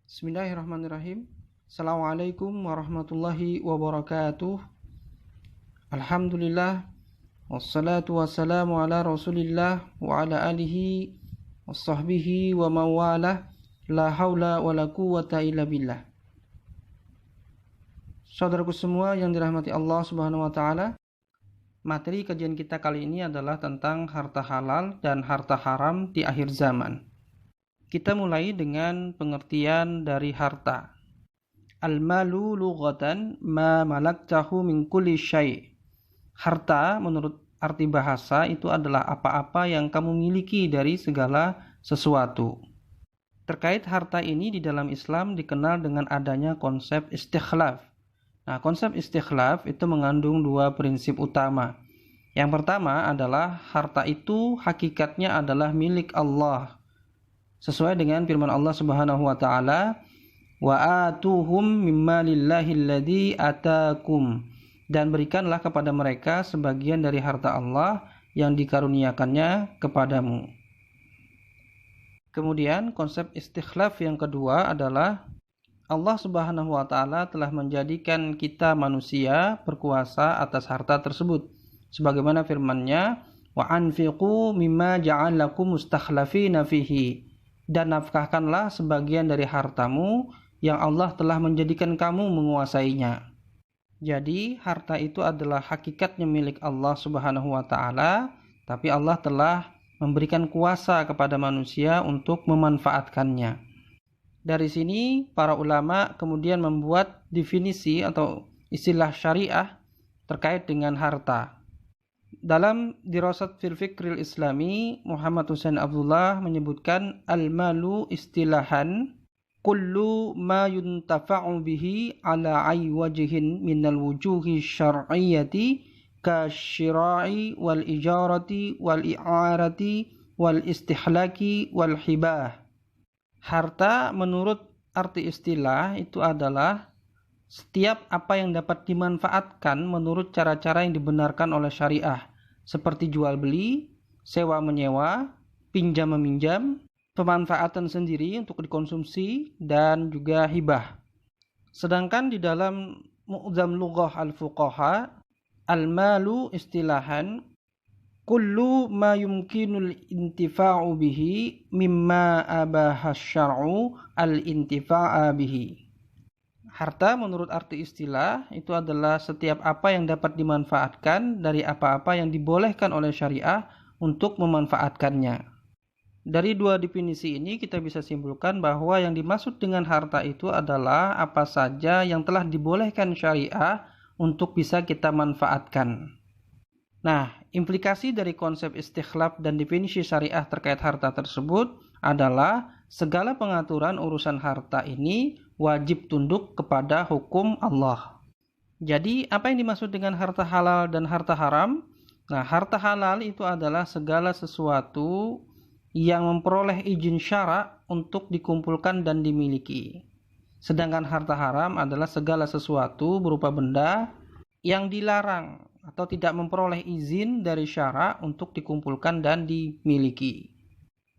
Bismillahirrahmanirrahim. Assalamualaikum warahmatullahi wabarakatuh. Alhamdulillah. Wassalatu wassalamu ala rasulillah wa ala alihi wassahbihi wa mawalah. La hawla wa la quwwata illa billah. Saudaraku semua yang dirahmati Allah subhanahu wa ta'ala, materi kajian kita kali ini adalah tentang harta halal dan harta haram di akhir zaman. Kita mulai dengan pengertian dari harta. Al-malu lughatan ma malaktahu min kulli syai'. Harta menurut arti bahasa itu adalah apa-apa yang kamu miliki dari segala sesuatu. Terkait harta ini di dalam Islam dikenal dengan adanya konsep istikhlaf. Nah, konsep istikhlaf itu mengandung dua prinsip utama. Yang pertama adalah harta itu hakikatnya adalah milik Allah. Sesuai dengan firman Allah Subhanahu wa taala, wa atuhum mimma lillahi alladzi atakum, dan berikanlah kepada mereka sebagian dari harta Allah yang dikaruniakannya kepadamu. Kemudian konsep istikhlaf yang kedua adalah Allah Subhanahu wa taala telah menjadikan kita manusia berkuasa atas harta tersebut. Sebagaimana firman-Nya, wa anfiqu mimma ja'alakum mustakhlafina fihi, dan nafkahkanlah sebagian dari hartamu yang Allah telah menjadikan kamu menguasainya. Jadi harta itu adalah hakikatnya milik Allah Subhanahu wa taala, tapi Allah telah memberikan kuasa kepada manusia untuk memanfaatkannya. Dari sini para ulama kemudian membuat definisi atau istilah syariah terkait dengan harta. Dalam Dirasat fil Fikril Islami, Muhammad Husain Abdullah menyebutkan al-malu istilahan kullu ma yuntafa'u bihi ala ay wajhin minal wujuhi syar'iyyati kasyira'i wal ijarati wal i'arati wal istihlaki wal hibah. Harta menurut arti istilah itu adalah setiap apa yang dapat dimanfaatkan menurut cara-cara yang dibenarkan oleh syariah, seperti jual beli, sewa menyewa, pinjam meminjam, pemanfaatan sendiri untuk dikonsumsi, dan juga hibah. Sedangkan di dalam Mu'jam Lughah al-Fuqaha, al-malu istilahan kullu ma yumkinul intifa'u bihi mimma abaha syar'u al-intifa'a bihi. Harta menurut arti istilah itu adalah setiap apa yang dapat dimanfaatkan dari apa-apa yang dibolehkan oleh syariah untuk memanfaatkannya. Dari dua definisi ini kita bisa simpulkan bahwa yang dimaksud dengan harta itu adalah apa saja yang telah dibolehkan syariah untuk bisa kita manfaatkan. Nah, implikasi dari konsep istikhlaf dan definisi syariah terkait harta tersebut adalah segala pengaturan urusan harta ini wajib tunduk kepada hukum Allah. Jadi, apa yang dimaksud dengan harta halal dan harta haram? Nah, harta halal itu adalah segala sesuatu yang memperoleh izin syara untuk dikumpulkan dan dimiliki. Sedangkan harta haram adalah segala sesuatu berupa benda yang dilarang atau tidak memperoleh izin dari syara untuk dikumpulkan dan dimiliki.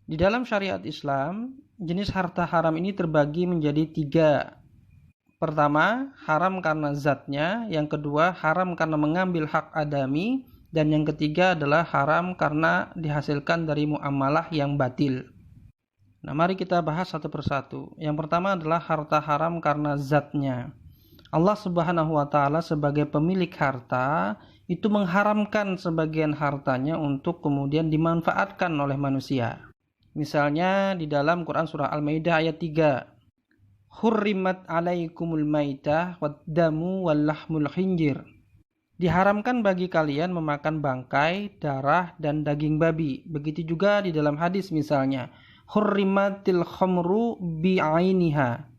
Di dalam syariat Islam, jenis harta haram ini terbagi menjadi 3. Pertama, haram karena zatnya. Yang kedua, haram karena mengambil hak adami. Dan yang ketiga adalah haram karena dihasilkan dari muamalah yang batil. Nah, mari kita bahas satu persatu. Yang pertama adalah harta haram karena zatnya. Allah Subhanahu wa taala sebagai pemilik harta itu mengharamkan sebagian hartanya untuk kemudian dimanfaatkan oleh manusia. Misalnya di dalam Quran surah Al-Maidah ayat 3. Hurrimat alaikumul maitah waddamu wallahmul khinjir. Diharamkan bagi kalian memakan bangkai, darah, dan daging babi. Begitu juga di dalam hadis misalnya. Hurrimatil khamru bi'ainiha.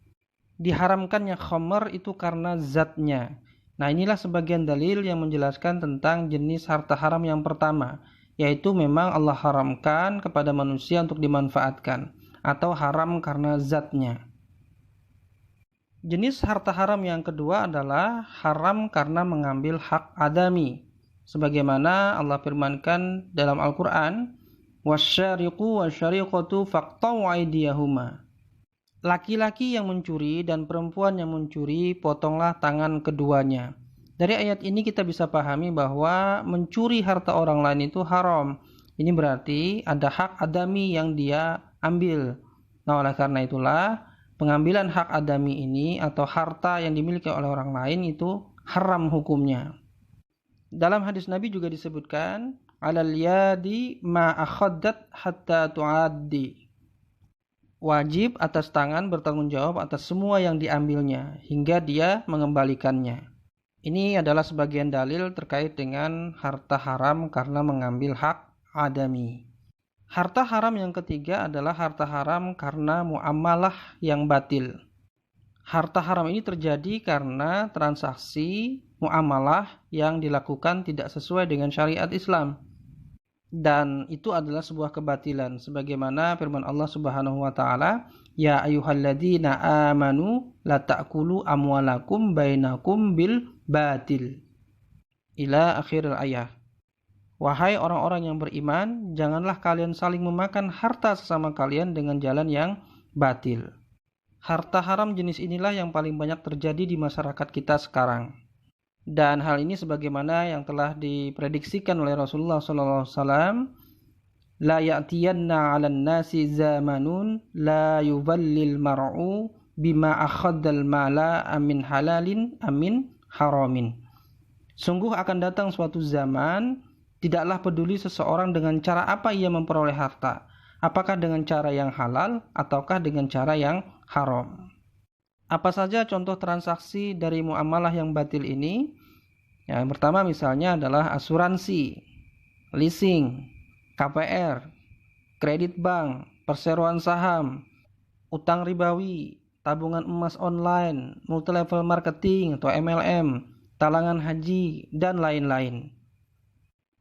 Diharamkannya khamr itu karena zatnya. Nah, inilah sebagian dalil yang menjelaskan tentang jenis harta haram yang pertama, yaitu memang Allah haramkan kepada manusia untuk dimanfaatkan, atau haram karena zatnya. Jenis harta haram yang kedua adalah haram karena mengambil hak adami. Sebagaimana Allah firmankan dalam Al-Quran, wasyariqu wasyariqatu faqta'u aydiyahuma. laki-laki yang mencuri dan perempuan yang mencuri, potonglah tangan keduanya. Dari ayat ini kita bisa pahami bahwa mencuri harta orang lain itu haram. Ini berarti ada hak adami yang dia ambil. Nah, oleh karena itulah pengambilan hak adami ini atau harta yang dimiliki oleh orang lain itu haram hukumnya. Dalam hadis Nabi juga disebutkan, alal yadi ma akhaddat hatta tu'addi. Wajib atas tangan bertanggung jawab atas semua yang diambilnya hingga dia mengembalikannya. Ini adalah sebagian dalil terkait dengan harta haram karena mengambil hak adami. Harta haram yang ketiga adalah harta haram karena muamalah yang batil. Harta haram ini terjadi karena transaksi muamalah yang dilakukan tidak sesuai dengan syariat Islam. Dan itu adalah sebuah kebatilan sebagaimana firman Allah Subhanahu wa taala, ya ayyuhalladzina amanu la ta'kulu amwalakum bainakum bil batil ila akhir ayat. Wahai orang-orang yang beriman, janganlah kalian saling memakan harta sesama kalian dengan jalan yang batil. Harta haram jenis inilah yang paling banyak terjadi di masyarakat kita sekarang. Dan hal ini sebagaimana yang telah diprediksikan oleh Rasulullah SAW, la ya'tiyanna 'alan nasi zamanun la yuvallil mar'u bima akhadal mala amin halalin amin haramin. Sungguh akan datang suatu zaman, tidaklah peduli seseorang dengan cara apa ia memperoleh harta, apakah dengan cara yang halal ataukah dengan cara yang haram. Apa saja contoh transaksi dari muamalah yang batil ini? Yang pertama misalnya adalah asuransi, leasing, KPR, kredit bank, perseroan saham, utang ribawi, tabungan emas online, multilevel marketing atau MLM, talangan haji, dan lain-lain.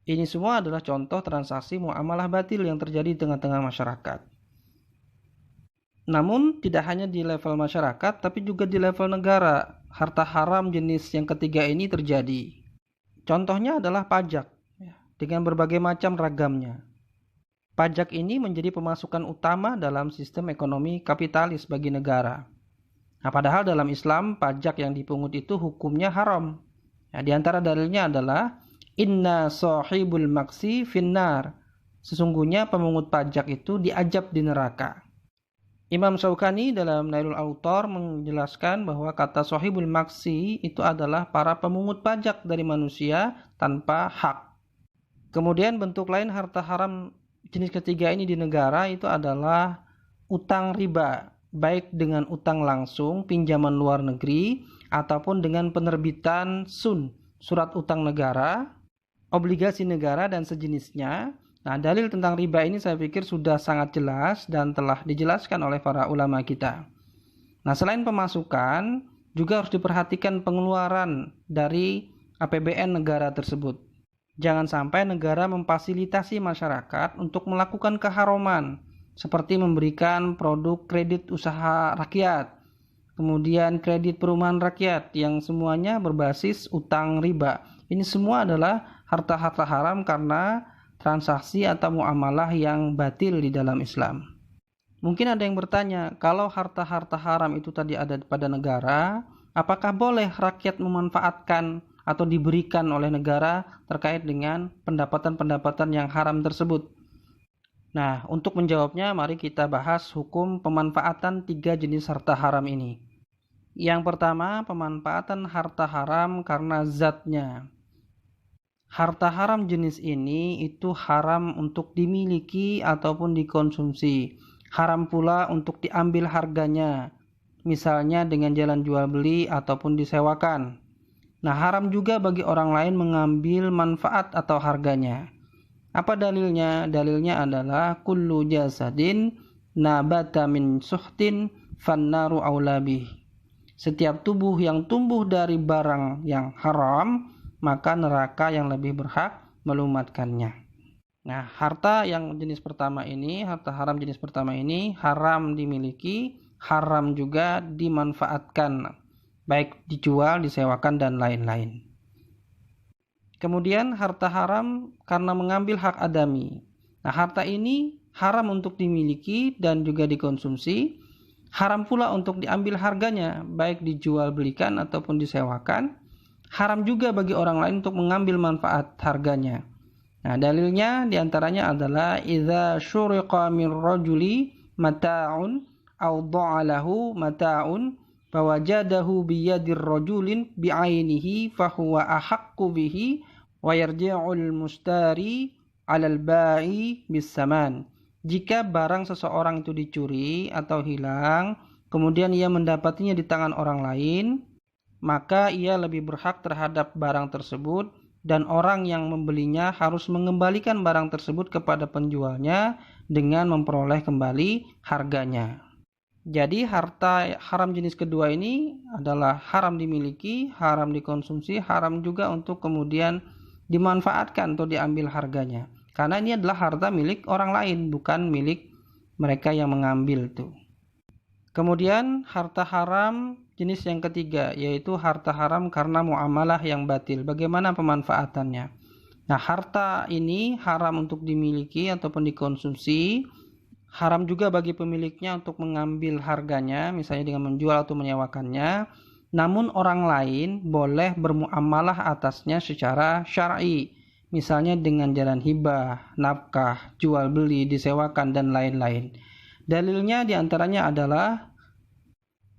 Ini semua adalah contoh transaksi muamalah batil yang terjadi di tengah-tengah masyarakat. Namun tidak hanya di level masyarakat, tapi juga di level negara, harta haram jenis yang ketiga ini terjadi. Contohnya adalah pajak, dengan berbagai macam ragamnya. Pajak ini menjadi pemasukan utama dalam sistem ekonomi kapitalis bagi negara. Nah, padahal dalam Islam, pajak yang dipungut itu hukumnya haram. Nah, di antara dalilnya adalah, inna sahibul maksi finnar. Sesungguhnya pemungut pajak itu diazab di neraka. Imam Syaukani dalam Nailul Autar menjelaskan bahwa kata sahibul maksi itu adalah para pemungut pajak dari manusia tanpa hak. Kemudian bentuk lain harta haram jenis ketiga ini di negara itu adalah utang riba, baik dengan utang langsung, pinjaman luar negeri, ataupun dengan penerbitan SUN, surat utang negara, obligasi negara, dan sejenisnya. Nah, dalil tentang riba ini saya pikir sudah sangat jelas dan telah dijelaskan oleh para ulama kita. Nah, selain pemasukan, juga harus diperhatikan pengeluaran dari APBN negara tersebut. Jangan sampai negara memfasilitasi masyarakat untuk melakukan keharaman, seperti memberikan produk kredit usaha rakyat, kemudian kredit perumahan rakyat yang semuanya berbasis utang riba. Ini semua adalah harta-harta haram karena transaksi atau muamalah yang batil di dalam Islam. Mungkin ada yang bertanya, kalau harta-harta haram itu tadi ada pada negara, apakah boleh rakyat memanfaatkan atau diberikan oleh negara terkait dengan pendapatan-pendapatan yang haram tersebut? Nah, untuk menjawabnya, mari kita bahas hukum pemanfaatan 3 jenis harta haram ini. Yang pertama, pemanfaatan harta haram karena zatnya. Harta haram jenis ini itu haram untuk dimiliki ataupun dikonsumsi. Haram pula untuk diambil harganya, misalnya dengan jalan jual beli ataupun disewakan. Nah, haram juga bagi orang lain mengambil manfaat atau harganya. Apa dalilnya? Dalilnya adalah kullu jasadin nabata min suhtin fannaru aula bih. Setiap tubuh yang tumbuh dari barang yang haram, maka neraka yang lebih berhak melumatkannya. Nah, harta yang jenis pertama ini, harta haram jenis pertama ini haram dimiliki, haram juga dimanfaatkan, baik dijual, disewakan, dan lain-lain. Kemudian harta haram karena mengambil hak adami. Nah, harta ini haram untuk dimiliki dan juga dikonsumsi. Haram pula untuk diambil harganya, baik dijual belikan ataupun disewakan. Haram juga bagi orang lain untuk mengambil manfaat harganya. Nah, dalilnya diantaranya adalah idza syuriqa min rajuli mata'un aw dha'alahu mata'un fawajadahu biyadir rajulin bi'ainihi fahuwa ahaqqu bihi wa yarji'ul mustari 'alal ba'i bisaman. Jika barang seseorang itu dicuri atau hilang, kemudian ia mendapatinya di tangan orang lain, maka ia lebih berhak terhadap barang tersebut dan orang yang membelinya harus mengembalikan barang tersebut kepada penjualnya dengan memperoleh kembali harganya. Jadi harta haram jenis kedua ini adalah haram dimiliki, haram dikonsumsi, haram juga untuk kemudian dimanfaatkan atau diambil harganya. Karena ini adalah harta milik orang lain, bukan milik mereka yang mengambil itu. Kemudian harta haram jenis yang ketiga, yaitu harta haram karena muamalah yang batil. Bagaimana pemanfaatannya? Nah, harta ini haram untuk dimiliki ataupun dikonsumsi. Haram juga bagi pemiliknya untuk mengambil harganya, misalnya dengan menjual atau menyewakannya. Namun orang lain boleh bermuamalah atasnya secara syar'i. Misalnya dengan jalan hibah, nafkah, jual beli, disewakan, dan lain-lain. Dalilnya diantaranya adalah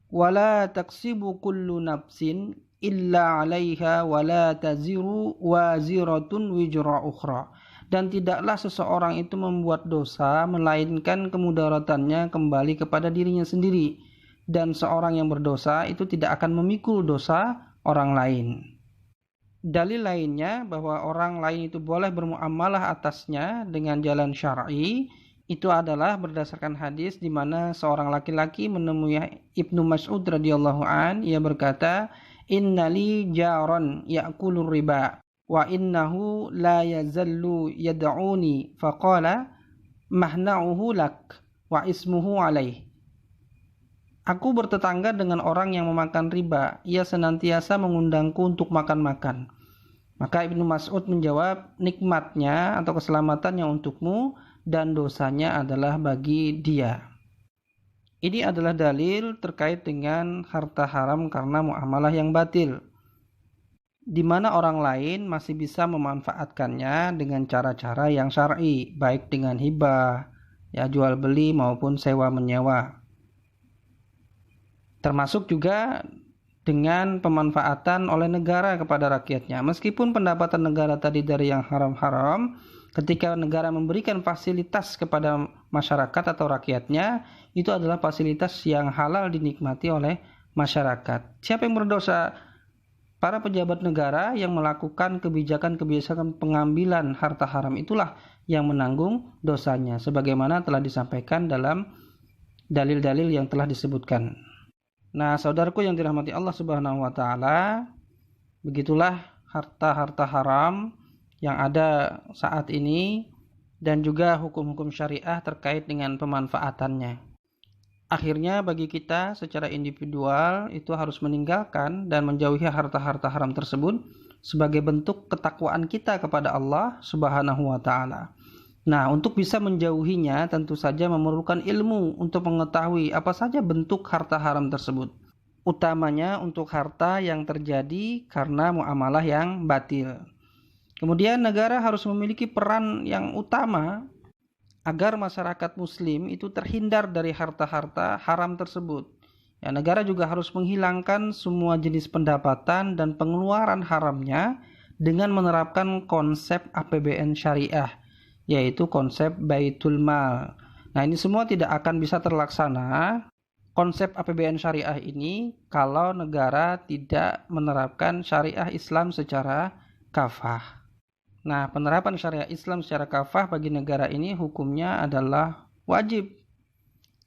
wala taksibu kullu nafsin illa 'alaiha wala taziru waziratun wizra ukhra. Dan tidaklah seseorang itu membuat dosa melainkan kemudaratannya kembali kepada dirinya sendiri, dan seorang yang berdosa itu tidak akan memikul dosa orang lain. Dalil lainnya bahwa orang lain itu boleh bermuamalah atasnya dengan jalan syar'i itu adalah berdasarkan hadis di mana seorang laki-laki menemui Ibnu Mas'ud radhiyallahu an, ia berkata, "Innali jaron ya'kulur riba wa innahu la yazallu yad'uni faqala mahna'uhu lak wa ismuhu alaih." Aku bertetangga dengan orang yang memakan riba, ia senantiasa mengundangku untuk makan-makan. Maka Ibnu Mas'ud menjawab, nikmatnya atau keselamatannya untukmu dan dosanya adalah bagi dia. Ini adalah dalil terkait dengan harta haram karena muamalah yang batil, di mana orang lain masih bisa memanfaatkannya dengan cara-cara yang syar'i, baik dengan hibah, ya jual beli maupun sewa menyewa. Termasuk juga dengan pemanfaatan oleh negara kepada rakyatnya. Meskipun pendapatan negara tadi dari yang haram-haram, ketika negara memberikan fasilitas kepada masyarakat atau rakyatnya, itu adalah fasilitas yang halal dinikmati oleh masyarakat. Siapa yang berdosa? Para pejabat negara yang melakukan kebijakan-kebijakan pengambilan harta haram itulah yang menanggung dosanya, sebagaimana telah disampaikan dalam dalil-dalil yang telah disebutkan. Nah, saudaraku yang dirahmati Allah Subhanahu wa taala, begitulah harta-harta haram yang ada saat ini dan juga hukum-hukum syariah terkait dengan pemanfaatannya. Akhirnya bagi kita secara individual itu harus meninggalkan dan menjauhi harta-harta haram tersebut sebagai bentuk ketakwaan kita kepada Allah Subhanahu wa taala. Nah, untuk bisa menjauhinya tentu saja memerlukan ilmu untuk mengetahui apa saja bentuk harta haram tersebut. Utamanya untuk harta yang terjadi karena muamalah yang batil. Kemudian negara harus memiliki peran yang utama agar masyarakat muslim itu terhindar dari harta-harta haram tersebut. Ya, negara juga harus menghilangkan semua jenis pendapatan dan pengeluaran haramnya dengan menerapkan konsep APBN syariah, yaitu konsep Baitul Mal. Nah, ini semua tidak akan bisa terlaksana konsep APBN syariah ini kalau negara tidak menerapkan syariah Islam secara kafah. Nah, penerapan syariah Islam secara kafah bagi negara ini hukumnya adalah wajib.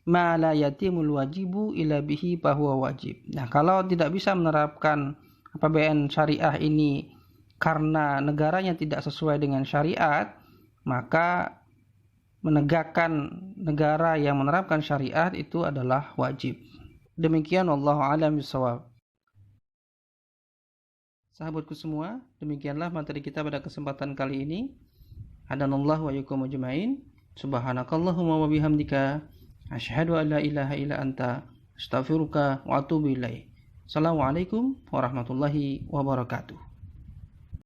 Ma la yatimul wajibu illa bihi fahuwa wajib. Nah, kalau tidak bisa menerapkan APBN syariah ini karena negaranya tidak sesuai dengan syariat, maka menegakkan negara yang menerapkan syariat itu adalah wajib. Demikian wallahu a'lam bishawab. Sahabatku semua, demikianlah materi kita pada kesempatan kali ini. Hadanallahu wa iyyakum ajmain. Subhanakallahumma wa bihamdika asyhadu an la ilaha illa anta Astaghfiruka wa atubu ilaik. Assalamualaikum warahmatullahi wabarakatuh.